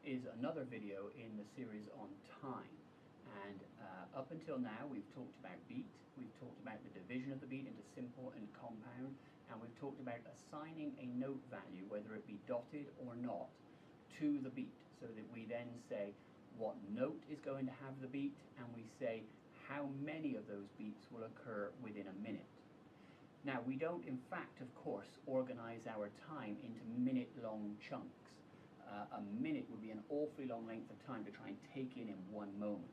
is another video in the series on time. And up until now we've talked about beat, we've talked about the division of the beat into simple and compound, and we've talked about assigning a note value, whether it be dotted or not, to the beat, so that we then say what note is going to have the beat, and we say how many of those beats will occur within a minute. Now, we don't, in fact, of course, organize our time into minute-long chunks. A minute would be an awfully long length of time to try and take in one moment.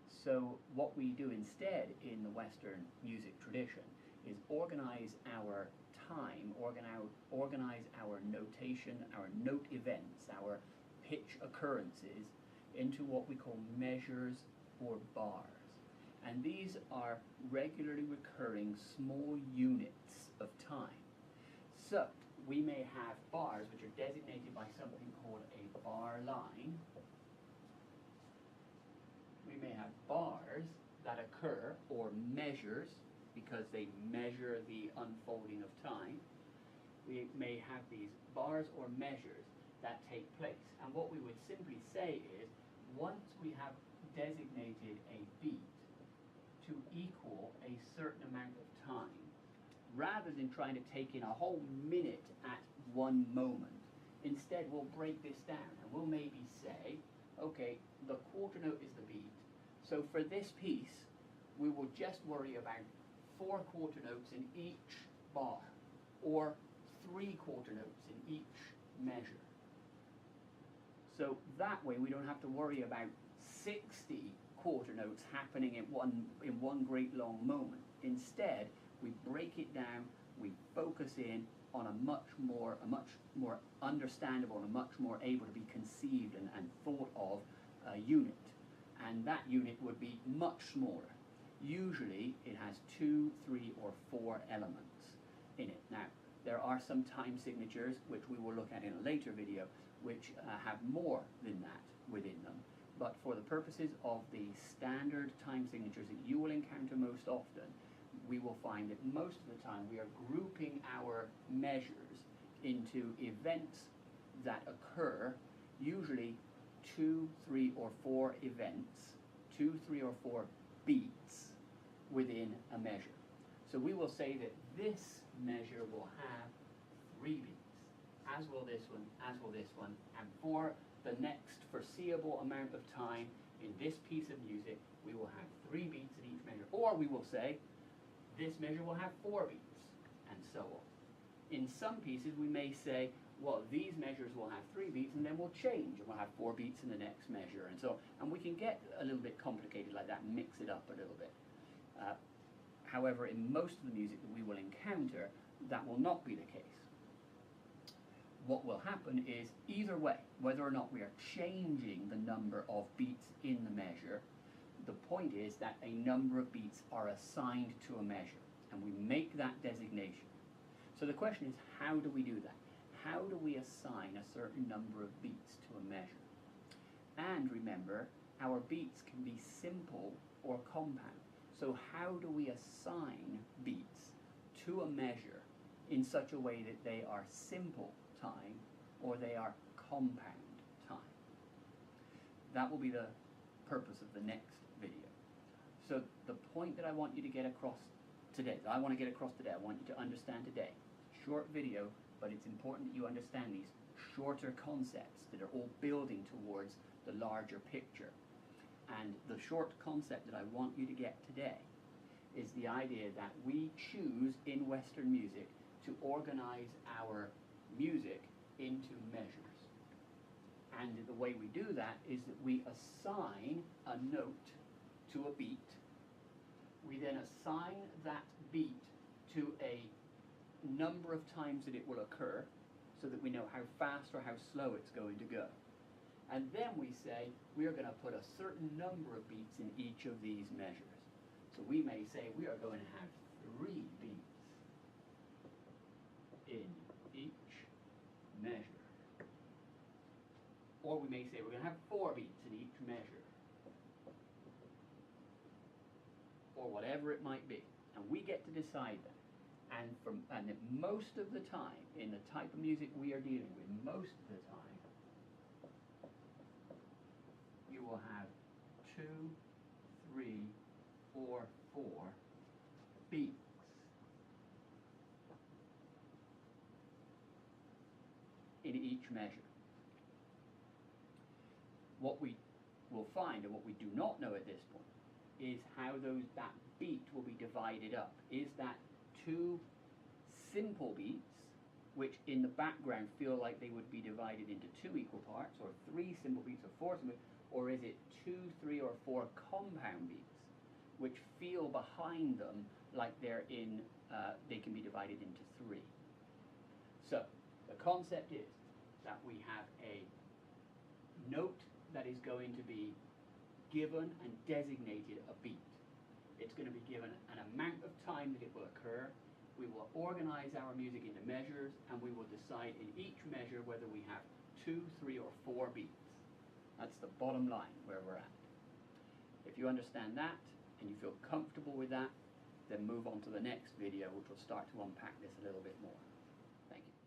So what we do instead in the Western music tradition is organize our time, organize our notation, our note events, our pitch occurrences into what we call measures or bars. And these are regularly recurring small units of time. So we may have bars which are designated by something called a bar line. We may have bars that occur, or measures, because they measure the unfolding of time. We may have these bars or measures that take place. And what we would simply say is, once we have designated a beat to equal a certain amount of time, rather than trying to take in a whole minute at one moment, instead we'll break this down and we'll maybe say, okay, the quarter note is the beat, so for this piece we will just worry about 4 quarter notes in each bar, or 3 quarter notes in each measure. So that way we don't have to worry about 60 quarter notes happening in one great long moment. Instead, we break it down, we focus in on a much more understandable and a much more able to be conceived and thought of unit. And that unit would be much smaller. Usually it has 2, 3, or 4 elements in it. Now, there are some time signatures, which we will look at in a later video, which have more than that within them. But for the purposes of the standard time signatures that you will encounter most often, we will find that most of the time we are grouping our measures into events that occur, usually 2, 3, or 4 events, 2, 3, or 4 beats within a measure. So we will say that this measure will have 3 beats, as will this one, as will this one, and for the next foreseeable amount of time in this piece of music, we will have 3 beats in each measure. Or we will say, this measure will have 4 beats, and so on. In some pieces, we may say, well, these measures will have 3 beats, and then we'll change, and we'll have 4 beats in the next measure, and so on. And we can get a little bit complicated like that and mix it up a little bit. However, in most of the music that we will encounter, that will not be the case. What will happen is, either way, whether or not we are changing the number of beats in the measure, the point is that a number of beats are assigned to a measure, and we make that designation. So the question is, how do we do that? How do we assign a certain number of beats to a measure? And remember, our beats can be simple or compound. So how do we assign beats to a measure in such a way that they are simple time or they are compound time? That will be the purpose of the next video. So the point that I want you to get across today, I want you to understand today, short video, but it's important that you understand these shorter concepts that are all building towards the larger picture. And the short concept that I want you to get today is the idea that we choose in Western music to organize our music into measures. And the way we do that is that we assign a note to a beat. We then assign that beat to a number of times that it will occur, so that we know how fast or how slow it's going to go. And then we say we are going to put a certain number of beats in each of these measures. So we may say we are going to have 3 beats in each measure. Or we may say we're going to have 4 beats in each measure. Or whatever it might be. And we get to decide that. And most of the time, in the type of music we are dealing with, most of the time, you will have 2, 3, or 4 beats. In each measure. What we will find, and what we do not know at this point, is how that beat will be divided up. Is that 2 simple beats, which in the background feel like they would be divided into 2 equal parts, or 3 simple beats, or 4 simple beats, or is it 2, 3, or 4 compound beats, which feel behind them like they're in, they can be divided into 3. So, the concept is that we have a note that is going to be given and designated a beat. It's going to be given an amount of time that it will occur. We will organize our music into measures, and we will decide in each measure whether we have 2, 3, or 4 beats. That's the bottom line where we're at. If you understand that and you feel comfortable with that, then move on to the next video, which will start to unpack this a little bit more. Thank you.